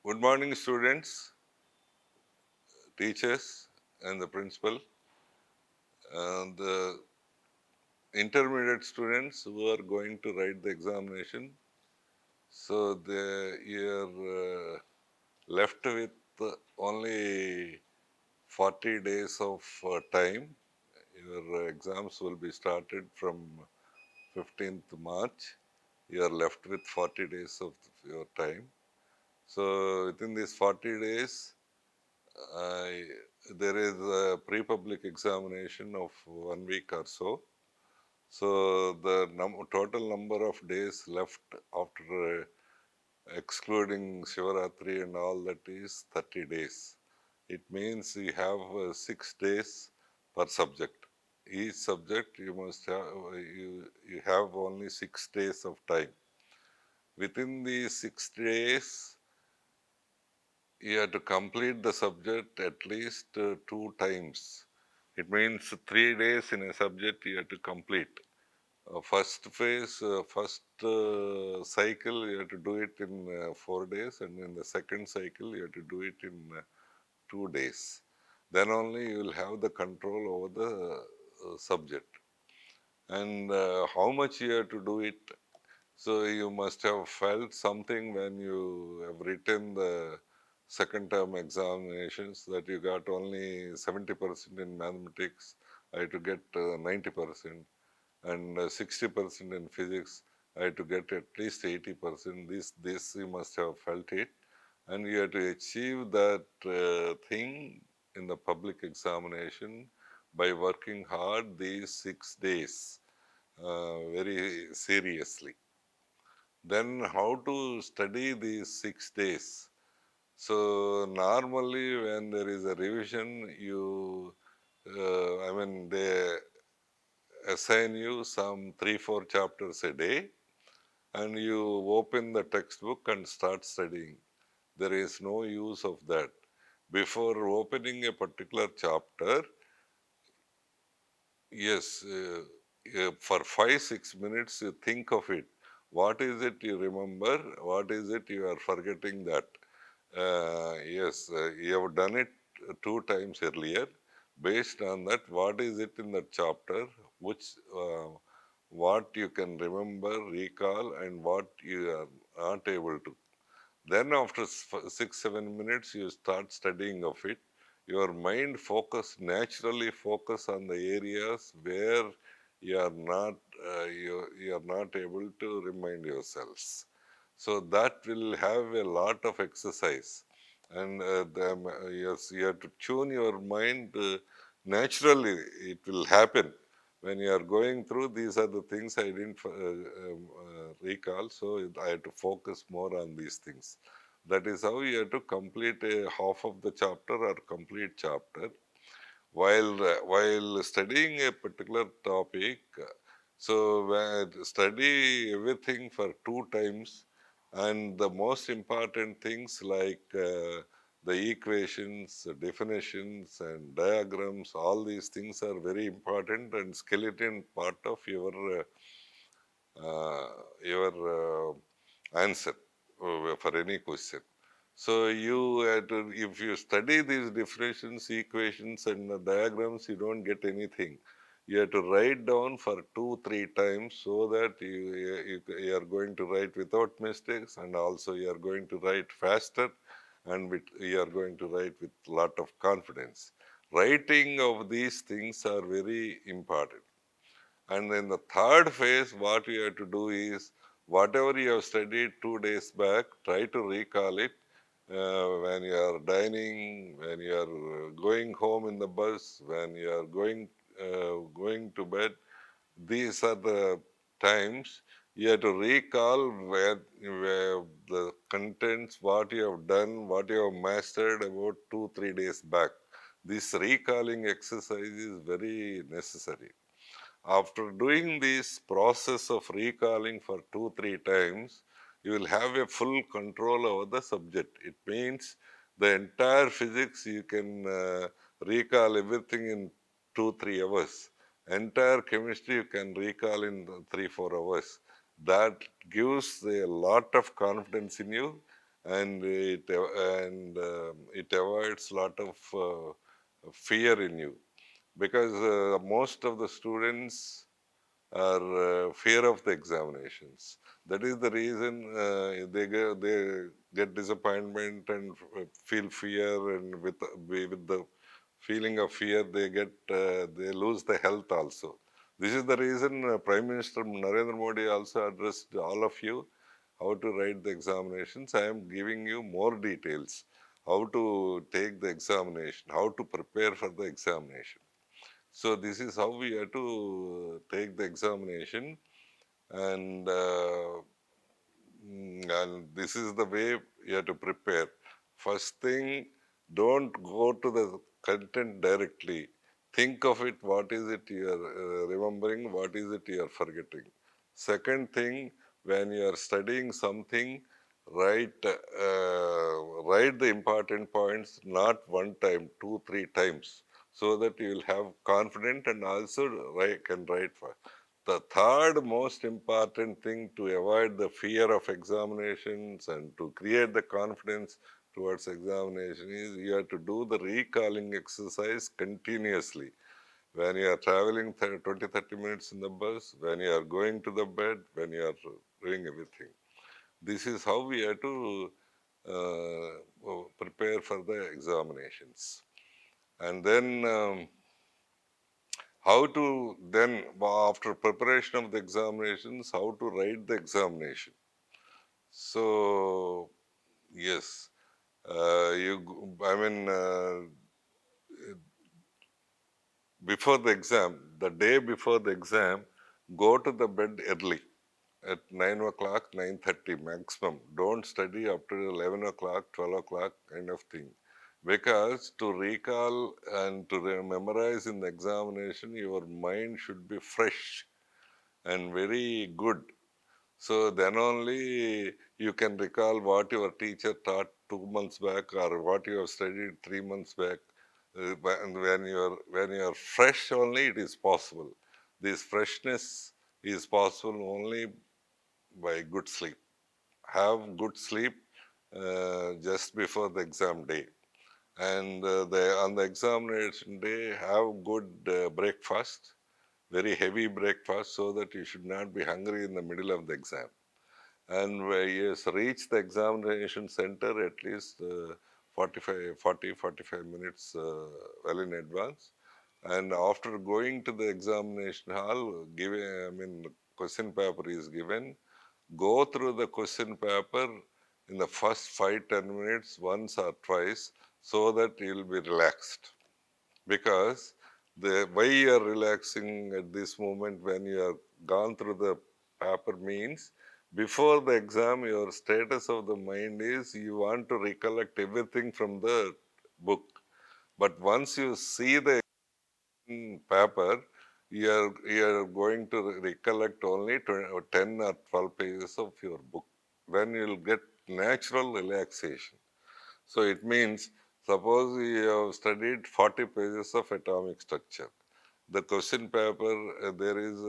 Good morning, students, teachers, and the principal. The intermediate students who are going to write the examination. So you're left with only 40 days of time. Your exams will be started from 15th March. You are left with 40 days of your time. So within these 40 days, I, there is a pre-public examination of 1 week or so. So the total number of days left after excluding Shivaratri and all that is 30 days. It means you have 6 days per subject. Each subject you must have, you have only 6 days of time. Within these 6 days, you have to complete the subject at least 2 times. It means 3 days in a subject you have to complete. First phase, first cycle, you have to do it in 4 days, and in the second cycle, you have to do it in 2 days. Then only you will have the control over the subject. And how much you have to do it? So you must have felt something when you have written the second term examinations that you got only 70% in mathematics. I had to get 90%, and 60% in physics. I had to get at least 80%. This you must have felt it, and you have to achieve that thing in the public examination by working hard these 6 days very seriously. Then how to study these 6 days? So normally when there is a revision, they assign you some 3-4 chapters a day, and you open the textbook and start studying. There is no use of that. Before opening a particular chapter, yes, for 5-6 minutes you think of it. What is it you remember? What is it you are forgetting that? Yes, you have done it 2 times earlier. Based on that, what is it in the chapter? Which what you can remember, recall, and what you are not able to. Then after 6-7 minutes, you start studying of it. Your mind naturally focus on the areas where you are not you are not able to remind yourselves. So that will have a lot of exercise, and yes, you have to tune your mind naturally. It will happen when you are going through. These are the things I didn't recall, so I have to focus more on these things. That is how you have to complete a half of the chapter or complete chapter. While studying a particular topic, so study everything for 2 times, and the most important things like the equations, definitions, and diagrams, all these things are very important and skeleton part of uh, your answer for any question. So if you study these definitions, equations, and diagrams, you don't get anything. You have to write down for 2-3 times so that you are going to write without mistakes, and also you are going to write faster, and you are going to write with lot of confidence. Writing of these things are very important. And in the third phase, what you have to do is whatever you have studied 2 days back, try to recall it when you are dining, when you are going home in the bus, when you are going to bed. These are the times you have to recall where the contents, what you have done, what you have mastered about 2-3 days back. This recalling exercise is very necessary. After doing this process of recalling for 2-3 times, you will have a full control over the subject. It means the entire physics you can recall everything in 2-3 hours. Entire chemistry you can recall in 3-4 hours. That gives a lot of confidence in you, it avoids lot of fear in you, because most of the students are fear of the examinations. That is the reason they get disappointment and feel fear, and with the feeling of fear they lose the health also. This is the reason Prime Minister Narendra Modi also addressed all of you how to write the examinations. I am giving you more details how to take the examination, how to prepare for the examination. So this is how we have to take the examination, and and this is the way you have to prepare. First thing, don't go to the content directly. Think of it, what is it you are remembering, what is it you are forgetting. Second thing, when you are studying something, write the important points, not one time, two, three times, so that you will have confidence and also can write fast. The third most important thing to avoid the fear of examinations and to create the confidence towards examination is you have to do the recalling exercise continuously. When you are traveling 20 30 minutes in the bus, when you are going to the bed, when you are doing everything. This is how we have to prepare for the examinations. And then how to then, after preparation of the examinations, how to write the examination. So yes, I mean, before the exam, the day before the exam, go to the bed early at 9 o'clock, 9:30 maximum. Don't study up to 11 o'clock, 12 o'clock kind of thing. Because to recall and to memorize in the examination, your mind should be fresh and very good. So then only you can recall what your teacher taught 2 months back or what you have studied 3 months back. And when you are fresh only it is possible. This freshness is possible only by good sleep. Have good sleep just before the exam day, and on the examination day have good breakfast, very heavy breakfast, so that you should not be hungry in the middle of the exam. And yes, reach the examination center at least 45 minutes well in advance. And after going to the examination hall, question paper is given. Go through the question paper in the first 5 10 minutes once or twice, so that you will be relaxed. Because the why you are relaxing at this moment when you have gone through the paper means, before the exam your status of the mind is you want to recollect everything from the book. But once you see the paper, you are going to recollect only 10 or 12 pages of your book. Then you will get natural relaxation. So it means, suppose you have studied 40 pages of atomic structure. The question paper, there is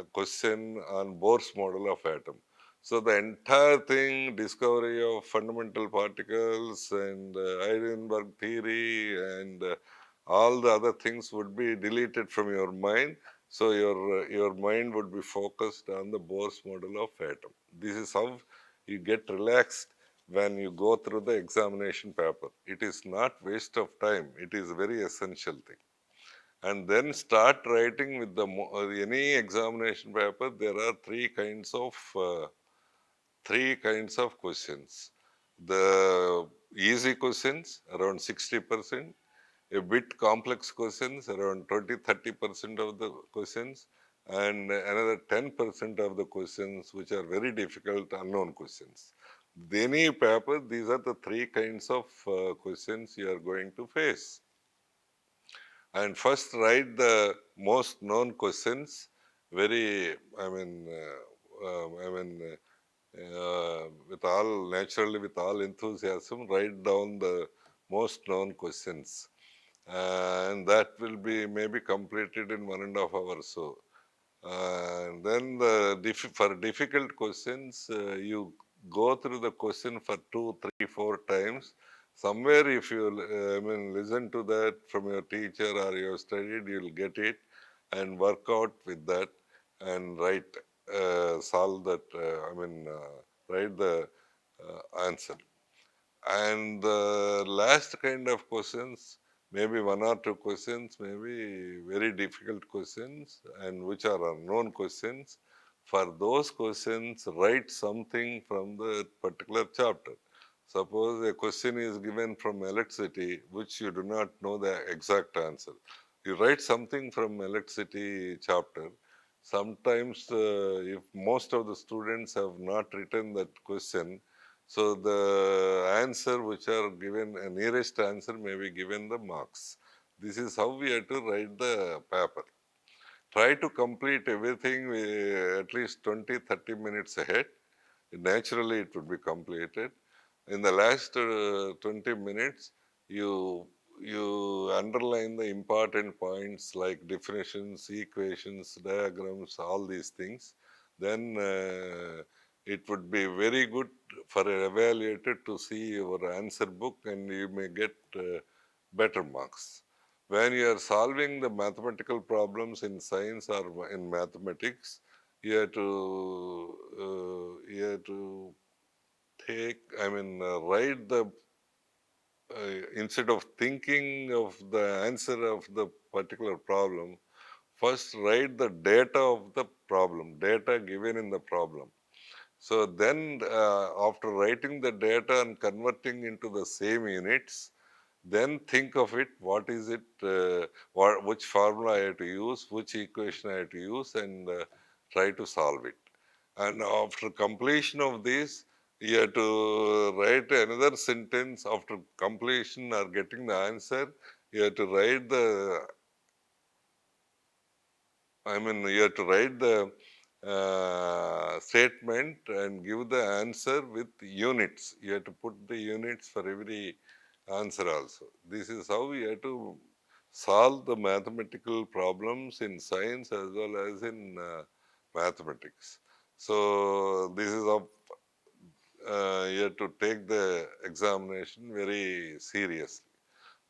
a question on Bohr's model of atom. So the entire thing, discovery of fundamental particles and Heisenberg theory and all the other things would be deleted from your mind. So your mind would be focused on the Bohr's model of atom. This is how you get relaxed when you go through the examination paper. It is not waste of time. It is a very essential thing. And then start writing with any examination paper. There are three kinds of questions. The easy questions around 60%, a bit complex questions around 20-30% of the questions, and another 10% of the questions which are very difficult unknown questions. Any paper, these are the three kinds of questions you are going to face. And first write the most known questions, very, with all enthusiasm, write down the most known questions. And that will be maybe completed in 1.5 hours or so. And then for difficult questions, you go through the question for 2, 3, 4 times. Somewhere, if you listen to that from your teacher or you have studied, you'll get it and work out with that and solve that. Write the answer. And the last kind of questions, maybe 1 or 2 questions, maybe very difficult questions, and which are unknown questions. For those questions, write something from the particular chapter. Suppose a question is given from electricity, which you do not know the exact answer. You write something from electricity chapter. Sometimes, if most of the students have not written that question, so the answer which are given, nearest answer may be given the marks. This is how we have to write the paper. Try to complete everything at least 20-30 minutes ahead. Naturally, it would be completed. In the last 20 minutes, you underline the important points like definitions, equations, diagrams, all these things. Then it would be very good for an evaluator to see your answer book, and you may get better marks. When you are solving the mathematical problems in science or in mathematics, you have to write the instead of thinking of the answer of the particular problem, first write the data of the problem, data given in the problem. So then, after writing the data and converting into the same units, then think of it, what is it, which formula I have to use, which equation I have to use, and try to solve it. And after completion of this, you have to write another sentence after completion or getting the answer. You have to write the, you have to write the statement and give the answer with units. You have to put the units for every answer also. This is how we have to solve the mathematical problems in science as well as in mathematics. So this is how you have to take the examination very seriously.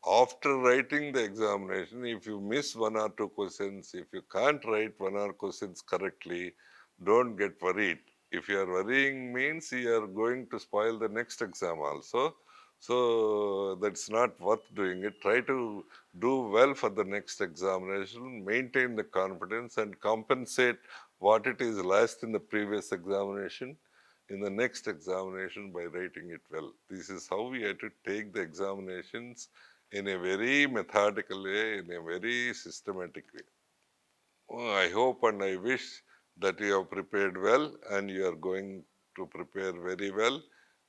After writing the examination, if you miss 1 or 2 questions, if you can't write 1 or 2 questions correctly, don't get worried. If you are worrying, means you are going to spoil the next exam also. So that's not worth doing it. Try to do well for the next examination, maintain the confidence and compensate what it is lost in the previous examination in the next examination by writing it well. This is how we have to take the examinations in a very methodical way, in a very systematic way. I hope and I wish that you have prepared well and you are going to prepare very well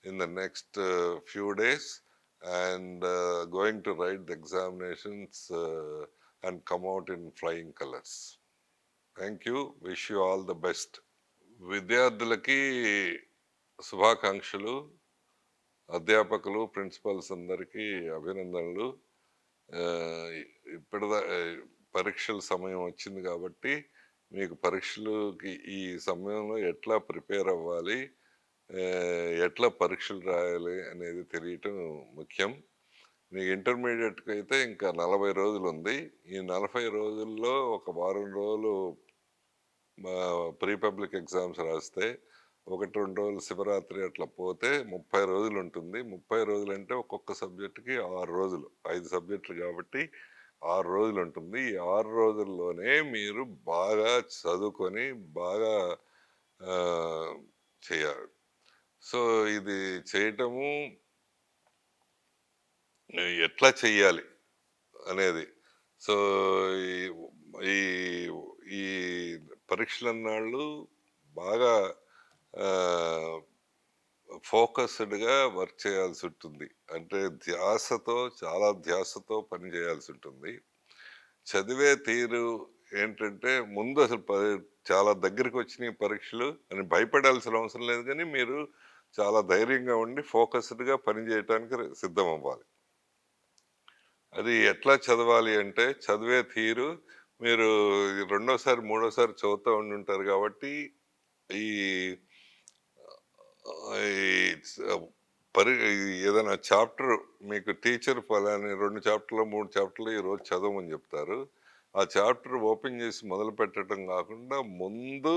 in the next few days and going to write the examinations and come out in flying colors. Thank you. Wish you all the best. విద్యార్థులకి శుభాకాంక్షలు. అధ్యాపకులు, principles అందరికీ అభినందనలు. ఇప్పటిదా పరీక్షల సమయం వచ్చింది కాబట్టి మీకు పరీక్షలకి ఈ సమయంలో ఎట్లా ప్రిపేర్ అవ్వాలి, ఎట్లా పరీక్షలు రాయాలి అనేది తెలియటం ముఖ్యం. మీకు ఇంటర్మీడియట్కి అయితే ఇంకా 40 రోజులు ఉంది. ఈ 40 రోజుల్లో ఒక వారం రోజులు ప్రీ పబ్లిక్ ఎగ్జామ్స్ రాస్తే, 1-2 రోజులు శివరాత్రి అట్లా పోతే 30 రోజులు ఉంటుంది. 30 రోజులు అంటే ఒక్కొక్క సబ్జెక్టుకి 6 రోజులు, 5 సబ్జెక్టులు కాబట్టి 6 రోజులు ఉంటుంది. ఈ 6 రోజుల్లోనే మీరు బాగా చదువుకొని బాగా చేయాలి. సో ఇది చేయటము ఎట్లా చెయ్యాలి అనేది. సో ఈ ఈ పరీక్షలన్నాళ్ళు బాగా ఫోకస్డ్గా వర్క్ చేయాల్సి ఉంటుంది. అంటే చాలా ధ్యాసతో పని చేయాల్సి ఉంటుంది. చదివే తీరు ఏంటంటే, ముందు అసలు చాలా దగ్గరికి వచ్చినాయి పరీక్షలు అని భయపడాల్సిన అవసరం లేదు, కానీ మీరు చాలా ధైర్యంగా ఉండి ఫోకస్డ్గా పని చేయడానికి సిద్ధం అవ్వాలి. అది ఎట్లా చదవాలి అంటే, చదివే తీరు మీరు రెండోసారి మూడోసారి చదువుతూ ఉండి ఉంటారు కాబట్టి ఈ ఇట్స్ పరి ఏదైనా చాప్టర్ మీకు టీచర్ పలాని 2 చాప్టర్‌లో, 3 చాప్టర్‌లో ఈరోజు చదవమని చెప్తారు. ఆ చాప్టర్ ఓపెన్ చేసి మొదలుపెట్టడం కాకుండా ముందు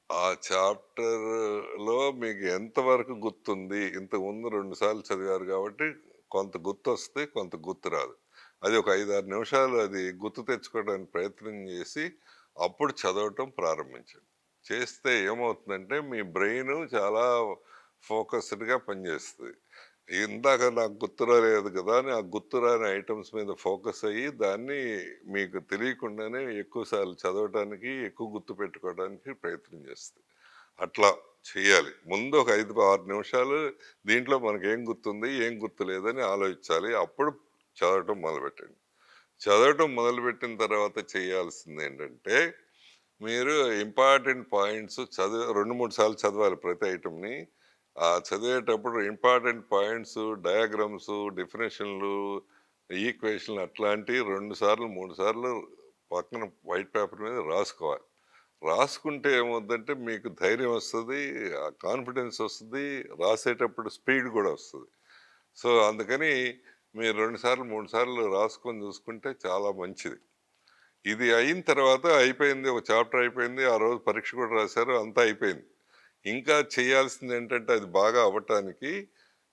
ఆ చాప్టర్‌లో మీకు ఎంతవరకు గుర్తుంది? ఇంతకుముందు 2 సార్లు చదివారు కాబట్టి కొంత గుర్తొస్తది, కొంత గుర్తురాదు. అది ఒక 5, 6 నిమిషాలు అది గుర్తు తెచ్చుకోవడానికి ప్రయత్నం చేసి, అప్పుడు చదవటం ప్రారంభించండి. చేస్తే ఏమవుతుందంటే మీ బ్రెయిను చాలా ఫోకస్డ్‌గా పనిచేస్తది. ఇందాక నాకు గుర్తు రాలేదు కదా! అని ఆ గుర్తురాని ఐటెమ్స్ మీద ఫోకస్ అయ్యి, దాన్ని మీకు తెలియకుండానే ఎక్కువ సార్లు చదవటానికి, ఎక్కువ గుర్తుపెట్టుకోవడానికి ప్రయత్నం చేస్తది. అట్లా చేయాలి. ముందు ఒక 5, 6 నిమిషాలు దీంట్లో మనకేం గుర్తుంది, ఏం గుర్తులేదని ఆలోచించాలి. అప్పుడు చదవటం మొదలుపెట్టండి. చదవటం మొదలుపెట్టిన తర్వాత చేయాల్సిందేంటంటే, మీరు ఇంపార్టెంట్ పాయింట్స్ 2, 3 సార్లు చదవాలి ప్రతి ఐటెమ్‌ని. చదివేటప్పుడు ఇంపార్టెంట్ పాయింట్స్, డయాగ్రామ్స్, డెఫినిషన్‌లు, ఈక్వేషన్‌లు అట్లాంటివి 2 సార్లు, 3 సార్లు పక్కన వైట్ పేపర్ మీద రాసుకోవాలి. రాసుకుంటే ఏమవుద్దంటే మీకు ధైర్యం వస్తది, కాన్ఫిడెన్స్ వస్తది, రాసేటప్పుడు స్పీడ్ గూడా వస్తది. సో, అందుకని మీరు 2 సార్లు, 3 సార్లు రాసుకొని చూసుకుంటే చాలా మంచిది. ఇది అయిన తర్వాత అయిపోయింది. ఒక చాప్టర్ అయిపోయింది. ఆ రోజు పరీక్ష కూడా రాసారు. అంతా అయిపోయింది. ఇంకా చేయాల్సిందేంటంటే అది బాగా అవ్వటానికి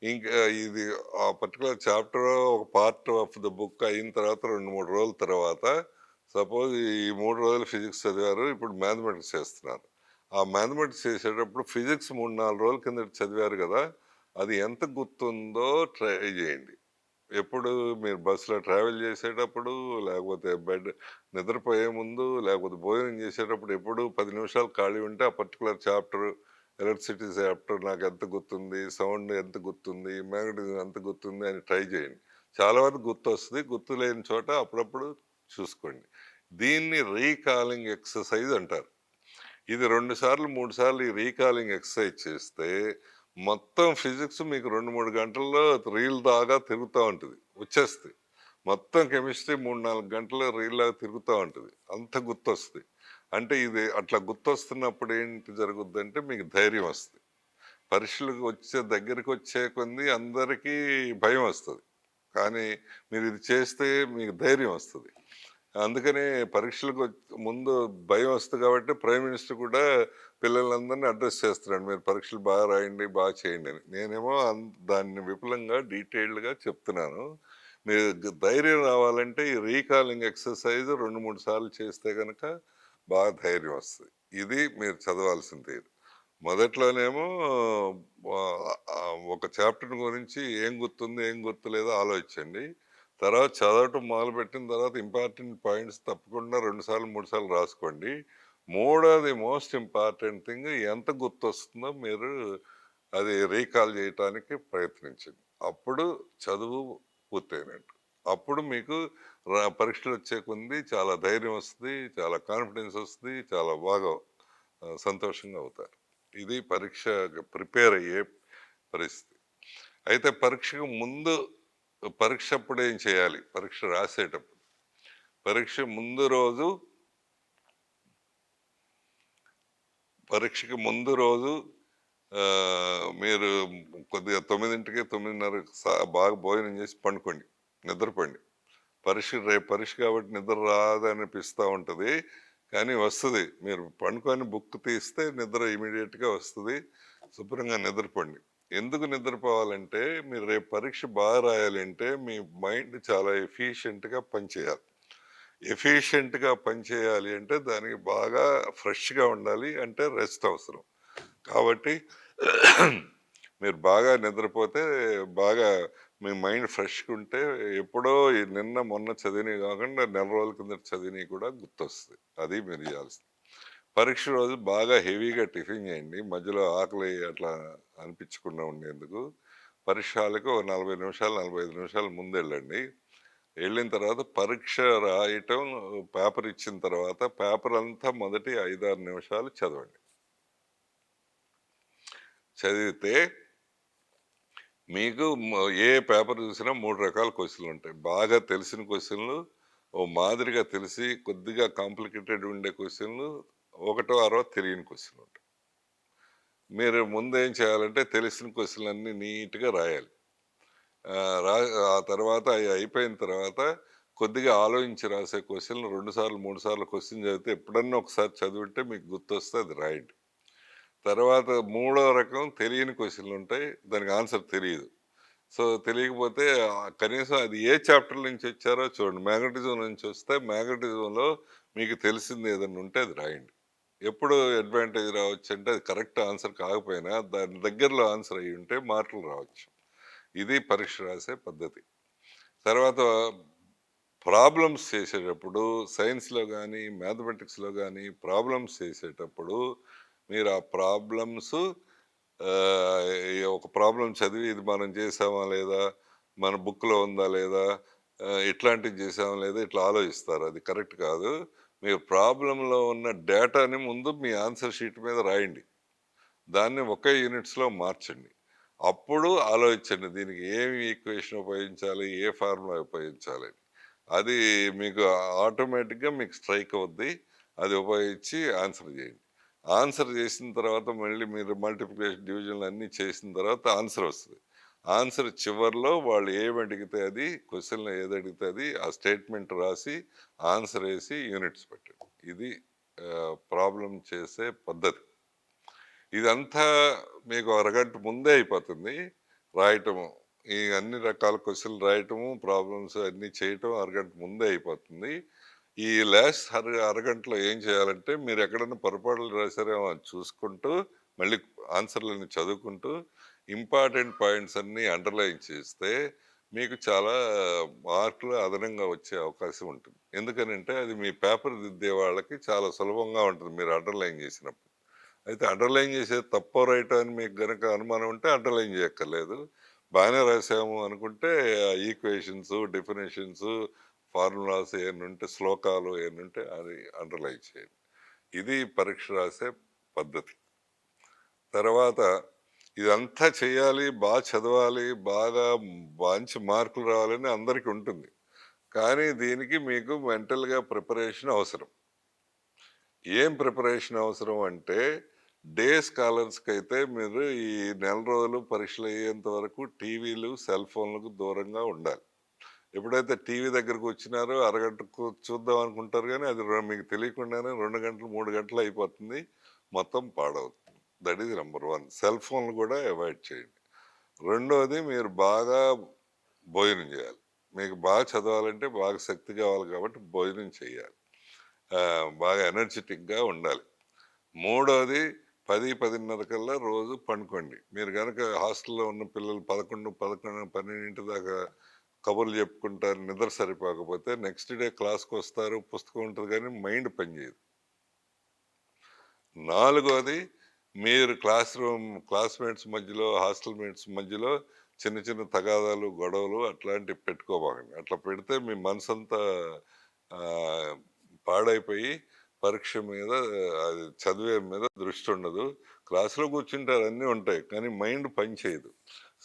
ఇంకా ఇది ఆ పర్టిక్యులర్ చాప్టర్ ఒక పార్ట్ ఆఫ్ ద బుక్ అయిన తర్వాత 2, 3 రోజుల తర్వాత సపోజ్ ఈ 3 రోజులు ఫిజిక్స్ చదివారు. ఇప్పుడు మ్యాథమెటిక్స్ చేస్తున్నారు. ఆ మ్యాథమెటిక్స్ చేసేటప్పుడు ఫిజిక్స్ 3, 4 రోజుల కిందట చదివారు గదా! అది ఎంత గుర్తుందో ట్రై జేయండి. ఎప్పుడు మీరు బస్సులో ట్రావెల్ చేసేటప్పుడు, లేకపోతే నిద్రపోయే ముందు, లేకపోతే భోజనం చేసేటప్పుడు ఎప్పుడు 10 నిమిషాలు ఖాళీ ఉంటే ఆ పర్టిక్యులర్ చాప్టర్, ఎలక్ట్రిసిటీ చాప్టర్ నాకెంత గుర్తుంది, సౌండ్ ఎంత గుర్తుంది, మ్యాగ్నెటిజం ఎంత గుర్తుంది అని ట్రై చేయండి. చాలా వరకు గుర్తొస్తది. గుర్తులేని చోట అప్పుడప్పుడు చూసుకోండి. దీన్ని రీకాలింగ్ ఎక్సర్సైజ్ అంటారు. ఇది 2 సార్లు, 3 సార్లు ఈ రీకాలింగ్ ఎక్సర్సైజ్ చేస్తే మొత్తం ఫిజిక్స్ మీకు 2, 3 గంటల్లో రీల్ దాగా తిరుగుతా ఉంటది. వచ్చేస్తది. మొత్తం కెమిస్ట్రీ 3, 4 గంటలు రీల్‌లాగా తిరుగుతా ఉంటది. అంత గుర్తొస్తది. అంటే ఇది అట్లా గుర్తొస్తున్నప్పుడు ఏంటి జరుగుద్దంటే మీకు ధైర్యం వస్తది. పరీక్షలకు దగ్గరికొచ్చే కొంది అందరికీ భయం వస్తది. కానీ మీరిది చేస్తే మీకు ధైర్యం వస్తది. అందుకనే పరీక్షలకు ముందు భయం వస్తది కాబట్టి ప్రైమ్ మినిస్టర్ కూడా పిల్లలందరిని అడ్రెస్ చేస్తున్నాడు. మీరు పరీక్షలు బాగా రాయండి, బాగా చేయండి అని. నేనేమో దాన్ని విపులంగా డీటెయిల్డ్‌గా చెప్తున్నాను. మీరు ధైర్యం రావాలంటే ఈ రీకాలింగ్ ఎక్సర్‌సైజ్ 2, 3 సార్లు చేస్తే గనక బాగా ధైర్యం వస్తది. ఇది మీరు చదవాల్సింది. మొదట్లోనేమో ఒక చాప్టర్ గురించి ఏం గుర్తుంది, ఏం గుర్తులేదో ఆలోచించండి. తర్వాత చదవటం మొదలుపెట్టిన తర్వాత ఇంపార్టెంట్ పాయింట్స్ తప్పకుండా 2 సార్లు, 3 సార్లు రాసుకోండి. మూడోది మోస్ట్ ఇంపార్టెంట్ థింగ్ ఎంత గుర్తొస్తుందో మీరు అది రీకాల్ చేయటానికి ప్రయత్నించండి. అప్పుడు చదువు పూర్తయినట్టు. అప్పుడు మీకు పరీక్షలొచ్చే కొంది చాలా ధైర్యం వస్తది, చాలా కాన్ఫిడెన్స్ వస్తది, చాలా బాగా సంతోషంగా అవుతారు. ఇది పరీక్షకి ప్రిపేర్ అయ్యే పరిస్థితి. అయితే పరీక్షకు ముందు పరీక్ష అప్పుడు ఏం చేయాలి? పరీక్ష రాసేటప్పుడు. పరీక్ష ముందు రోజు పరీక్షకి ముందు రోజు మీరు కొద్దిగా 9కి, 9:30కి బాగా భోజనం చేసి పండుకోండి. నిద్రపోండి. రేపు పరీక్ష కాబట్టి నిద్ర రాదనిపిస్తా ఉంటది. కానీ వస్తది. మీరు పండుకొని బుక్ తీస్తే నిద్ర ఇమ్మీడియేట్‌గా వస్తది. శుభ్రంగా నిద్రపోండి. ఎందుకు నిద్రపోవాలంటే, మీరు రేపు పరీక్ష బాగా రాయాలంటే, మీ మైండ్ చాలా ఎఫిషియెంట్‌గా పనిచేయాలి. ఎఫిషియెంట్‌గా పనిచేయాలి అంటే, దానికి బాగా ఫ్రెష్‌గా ఉండాలి. అంటే రెస్ట్ అవసరం. కాబట్టి మీరు బాగా నిద్రపోతే, బాగా మీ మైండ్ ఫ్రెష్‌గా ఉంటే, ఎప్పుడో నిన్న, మొన్న చదివినవి కాకుండా నెల రోజుల కిందట చదివినవి కూడా గుర్తొస్తది. అది మీరు చేయాల్సింది. పరీక్ష రోజు బాగా హెవీగా టిఫిన్ చేయండి. మధ్యలో ఆకలి అట్లా అనిపించకుండా ఉండేందుకు. పరీక్ష హాల్‌కి ఓ 40 నిమిషాలు, 45 నిమిషాల ముందెళ్ళండి. వెళ్ళిన తర్వాత పరీక్ష రాయటం పేపర్ ఇచ్చిన తర్వాత పేపర్ అంతా మొదటి 5, 6 నిమిషాలు చదవండి. చదివితే మీకు ఏ పేపర్ చూసినా 3 రకాల క్వెషన్‌లుంటాయి. బాగా తెలిసిన క్వెషన్‌లు, ఓ మాదిరిగా తెలిసి కొద్దిగా కాంప్లికేటెడ్ ఉండే క్వెషన్‌లు, ఒకటో, అరో తెలియని క్వెషన్‌లుంటాయి. మీరు ముందేం చేయాలంటే తెలిసిన క్వెషన్‌లన్నీ నీట్‌గా రాయాలి. రా ఆ తర్వాత అయి అయిపోయిన తర్వాత కొద్దిగా ఆలోచించి రాసే క్వెషన్‌లు 2 సార్లు, 3 సార్లు క్వెషన్ చదివితే ఎప్పుడన్నా ఒకసారి చదివుంటే మీకు గుర్తొస్తే అది రాయండి. తర్వాత మూడో రకం తెలియని క్వెషన్‌లుంటాయి. దానికి ఆన్సర్ తెలీదు. సో, తెలియకపోతే కనీసం అది ఏ చాప్టర్ నుంచి వచ్చారో చూడండి. మ్యాగ్నటిజం నుంచి వస్తే మ్యాగ్నటిజంలో మీకు తెలిసింది ఏదన్నా ఉంటే అది రాయండి. ఎప్పుడు అడ్వాంటేజ్ రావచ్చంటే అది కరెక్ట్ ఆన్సర్ కాకపోయినా దాని దగ్గరలో ఆన్సర్ అయ్యుంటే మార్కులు రావచ్చు. ఇది పరీక్ష రాసే పద్ధతి. తర్వాత ప్రాబ్లమ్స్ చేసేటప్పుడు సైన్స్‌లో గానీ, మ్యాథమెటిక్స్‌లో గానీ ప్రాబ్లమ్స్ చేసేటప్పుడు మీరు ఆ ప్రాబ్లమ్స్ ఒక ప్రాబ్లమ్ చదివి ఇది మనం చేసామా లేదా? మన బుక్‌లో ఉందా లేదా? ఇట్లాంటివి చేసామా లేదా? ఇట్లా ఆలోచిస్తారు. అది కరెక్ట్ కాదు. మీరు ప్రాబ్లమ్‌లో ఉన్న డేటాని ముందు మీ ఆన్సర్ షీట్ మీద రాయండి. దాన్ని ఒకే యూనిట్స్‌లో మార్చండి. అప్పుడు ఆలోచించండి. దీనికి ఏమి ఈక్వేషన్ ఉపయోగించాలి? ఏ ఫార్ములా ఉపయోగించాలి? అది మీకు ఆటోమేటిక్‌గా మీకు స్ట్రైక్ అవుద్ది. అది ఉపయోగించి ఆన్సర్ చేయండి. ఆన్సర్ చేసిన తర్వాత మళ్ళీ మీరు మల్టిప్లికేషన్, డివిజన్‌లు అన్నీ చేసిన తర్వాత ఆన్సర్ వస్తది. ఆన్సర్ చివర్లో వాళ్ళు ఏమి అడిగితే అది క్వెషన్‌లో ఏది అడిగితే అది ఆ స్టేట్మెంట్ రాసి ఆన్సర్ ఏసి యూనిట్స్ పెట్టండి. ఇది ప్రాబ్లమ్ చేసే పద్ధతి. ఇదంతా మీకు అరగంట ముందే అయిపోతుంది రాయటము. ఈ అన్ని రకాల క్వెషన్‌లు రాయటము, ప్రాబ్లమ్స్ అన్నీ చేయటం అరగంట ముందే అయిపోతుంది. ఈ లాస్ట్ అరగంటలో ఏం చేయాలంటే మీరెక్కడన్నా పొరపాట్లు రాసారేమో అని చూసుకుంటూ, మళ్ళీ ఆన్సర్‌లన్నీ చదువుకుంటూ, ఇంపార్టెంట్ పాయింట్స్ అన్నీ అండర్‌లైన్ చేస్తే మీకు చాలా మార్కులు అదనంగా వచ్చే అవకాశం ఉంటుంది. ఎందుకనంటే అది మీ పేపర్ దిద్దే వాళ్ళకి చాలా సులభంగా ఉంటుంది మీరు అండర్‌లైన్ చేసినప్పుడు. అయితే అండర్‌లైన్ చేసేది తప్పో, రైటో అని మీకు గనక అనుమానం ఉంటే అండర్‌లైన్ చేయక్కర్లేదు. బాగానే రాసాము అనుకుంటే ఈక్వేషన్స్, డెఫినిషన్స్, ఫార్ములాస్ ఏమన్నుంటే శ్లోకాలు ఏమన్నుంటే అది అండర్‌లైన్ చేయండి. ఇది పరీక్ష రాసే పద్ధతి. తర్వాత ఇదంతా చేయాలి, చదవాలి, బాగా మంచి మార్కులు రావాలని అందరికీ ఉంటుంది. కానీ దీనికి మీకు మెంటల్‌గా ప్రిపరేషన్ అవసరం. ఏం ప్రిపరేషన్ అవసరం అంటే, డే స్కాలర్స్‌కైతే మీరు ఈ నెల రోజులు పరీక్షలయ్యేంత వరకు టీవీలు, సెల్ ఫోన్‌లకు దూరంగా ఉండాలి. ఎప్పుడైతే టీవీ దగ్గరకొచ్చినారో అరగంట చూద్దాం అనుకుంటారు గానీ, అది మీకు తెలియకుండానే 2 గంటలు, 3 గంటలు అయిపోతుంది. మొత్తం పాడవుతుంది. That is number 1. సెల్ ఫోన్‌లు కూడా అవాయిడ్ చేయండి. రెండోది మీరు బాగా భోజనం చేయాలి. మీకు బాగా చదవాలంటే బాగా శక్తి కావాలి కాబట్టి భోజనం చేయాలి. బాగా ఎనర్జిటిక్‌గా ఉండాలి. మూడోది 10, 10:30 కల్లా రోజు పండుకోండి. మీరు గనక హాస్టల్‌లో ఉన్న పిల్లలు 11, 12 దాకా కబుర్లు చెప్పుకుంటారు, నిద్ర సరిపోకపోతే నెక్స్ట్ డే క్లాస్‌కొస్తారు, పుస్తకం ఉంటది గానీ మైండ్ పనిచేయదు. నాలుగోది మీరు క్లాస్‌మేట్స్ మధ్యలో, హాస్టల్ మేట్స్ మధ్యలో చిన్న చిన్న తగాదాలు, గొడవలు అట్లాంటివి పెట్టుకోబాకండి. అట్లా పెడితే మీ మనసంతా ఆహ్, పాడైపోయి పరీక్ష మీద అది చదివే మీద దృష్టి ఉండదు. క్లాస్‌లో కూర్చుంటారు అన్నీ ఉంటాయి. కానీ మైండ్ పని చేయదు.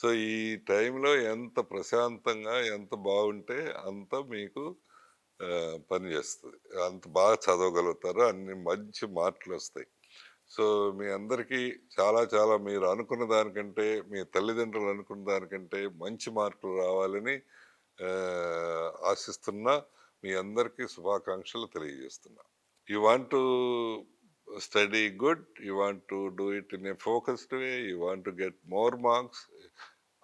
సో, ఈ టైంలో ఎంత ప్రశాంతంగా, ఎంత బాగుంటే అంత మీకు పని చేస్తది. అంత బాగా చదవగలుగుతారు. అన్ని మంచి మార్కులొస్తాయి. సో, మీ అందరికీ చాలా చాలా మీరు అనుకున్న దానికంటే, మీ తల్లిదండ్రులు అనుకున్న దానికంటే మంచి మార్కులు రావాలని ఆశిస్తున్నా. మీ అందరికీ శుభాకాంక్షలు తెలియజేస్తున్నా. You want to study good, you want to do it in a focused way, you want to get more marks.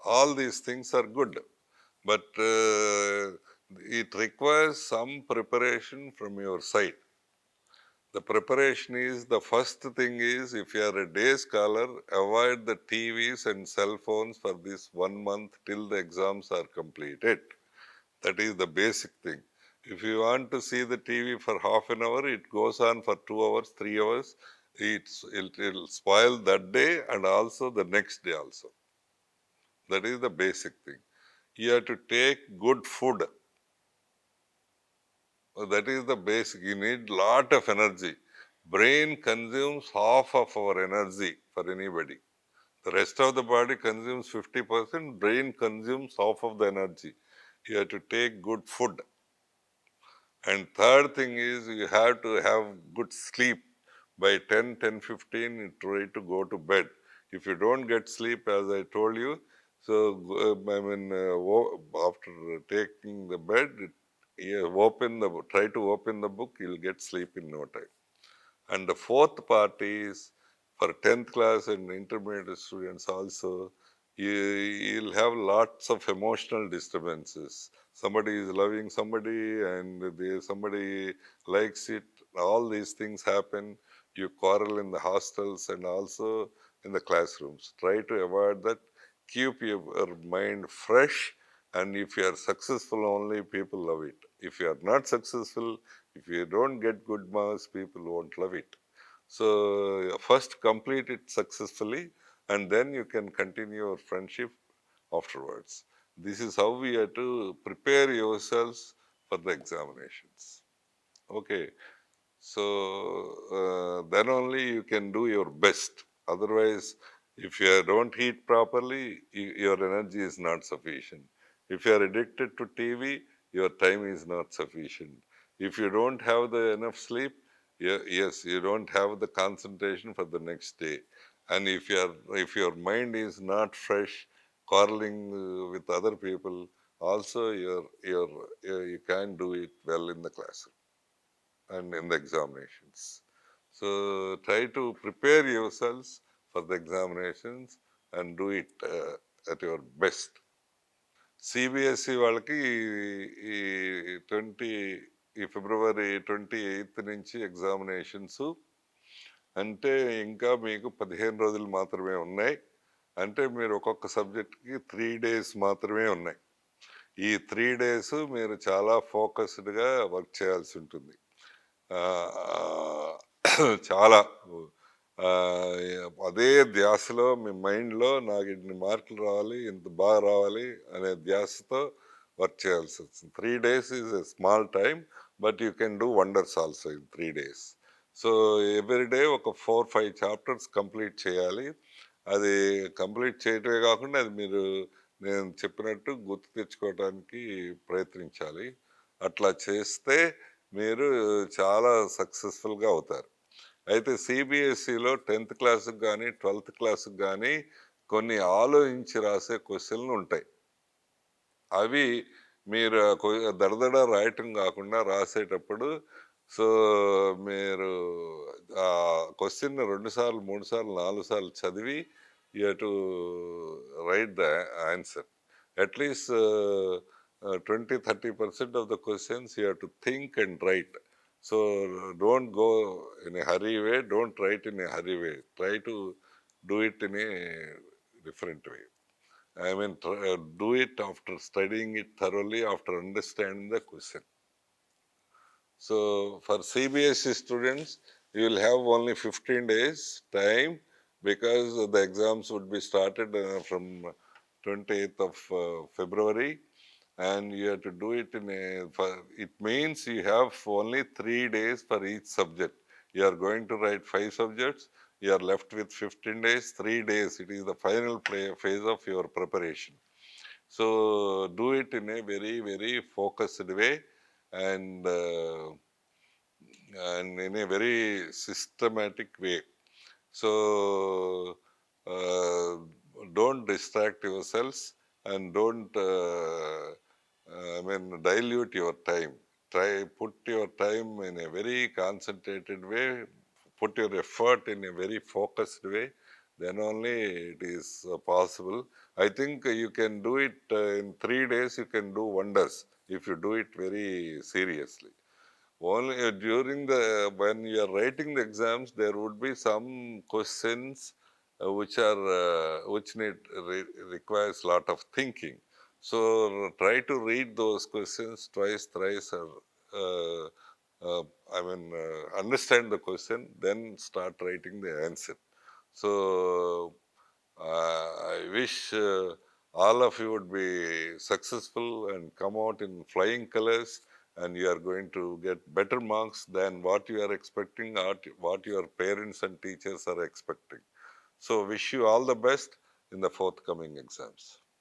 All these things are good, but it requires some preparation from your side. The preparation is the first thing is if you are a day scholar, avoid the TVs and cell phones for this 1 month till the exams are completed. That is the basic thing. If you want to see the TV for half an hour, it goes on for 2 hours, 3 hours. It'll spoil that day and also the next day also. That is the basic thing. You have to take good food. That is the basic. You need lot of energy. Brain consumes half of our energy for anybody. The rest of the body consumes 50%. Brain consumes half of the energy. You have to take good food. And third thing is you have to have good sleep. By 10, 10:15, try to go to bed. If you don't get sleep, as I told you, so after taking the bed, try to open the book, you'll get sleep in no time. And the fourth part is for 10th class and intermediate students also, you'll have lots of emotional disturbances. Somebody is loving somebody and somebody likes it. All these things happen. You quarrel in the hostels and also in the classrooms. Try to avoid that. Keep your mind fresh. And if you are successful only, people love it. If you are not successful, if you don't get good marks, people won't love it. So first complete it successfully and then you can continue your friendship afterwards. This is how we have to prepare yourselves for the examinations. Okay. So then only you can do your best. Otherwise, if you don't eat properly, your energy is not sufficient. If you are addicted to TV, your time is not sufficient. If you don't have the enough sleep, yes, you don't have the concentration for the next day. And if your mind is not fresh, quarreling with other people, also you can't do it well in the classroom and in the examinations. So try to prepare yourselves for the examinations and do it at your best. CBSE వాళ్ళకి ఈ 20 ఈ ఫిబ్రవరి 28 నుంచి examinations అంటే ఇంకా మీకు 15 రోజులు మాత్రమే ఉన్నాయి. అంటే మీరు ఒక్కొక్క సబ్జెక్ట్కి 3 days మాత్రమే ఉన్నాయి. ఈ 3 days మీరు చాలా ఫోకస్డ్గా వర్క్ చేయాల్సి ఉంటుంది. చాలా అదే ధ్యాసలో మీ మైండ్లో నాకు ఇన్ని మార్కులు రావాలి, ఇంత బాగా రావాలి అనే ధ్యాసతో వర్క్ చేయాల్సి వస్తుంది. 3 days is a small time, but you can do wonders also in 3 days. So everyday ఒక 4-5 చాప్టర్స్ కంప్లీట్ చేయాలి. అది కంప్లీట్ చేయటమే కాకుండా అది మీరు నేను చెప్పినట్టు గుర్తు తెచ్చుకోవడానికి ప్రయత్నించాలి. అట్లా చేస్తే మీరు చాలా సక్సెస్ఫుల్గా అవుతారు. అయితే సిబిఎస్ఈలో 10th క్లాస్కి కానీ 12th క్లాస్కి కానీ కొన్ని ఆలోచించి రాసే క్వశ్చన్లు ఉంటాయి. అవి మీరు దడదడ రాయటం కాకుండా రాసేటప్పుడు సో మీరు ఆ క్వశ్చన్ 2 సార్లు 3 సార్లు 4 సార్లు చదివి you to right the answer. At least 20-30% of the questions you have to think and write. So don't go in a hurry way, don't write in a hurry way. Try to do it in a different way. I mean, do it after studying it thoroughly, after understanding the question. So for CBSE students, you will have only 15 days time because the exams would be started from 28th of February, and you have to do it it means you have only 3 days for each subject. You are going to write 5 subjects, you are left with 15 days, 3 days. It is the final phase of your preparation. So do it in a very, very focused way and in a very systematic way. So don't distract yourselves and don't dilute your time. Try put your time in a very concentrated way. Put your effort in a very focused way. Then only it is possible. I think you can do it in 3 days. You can do wonders if you do it very seriously. Only during when you are writing the exams, there would be some questions which requires lot of thinking. So try to read those questions twice, thrice, or understand the question, then start writing the answer. So I wish all of you would be successful and come out in flying colors, and you are going to get better marks than what you are expecting or what your parents and teachers are expecting. So wish you all the best in the forthcoming exams.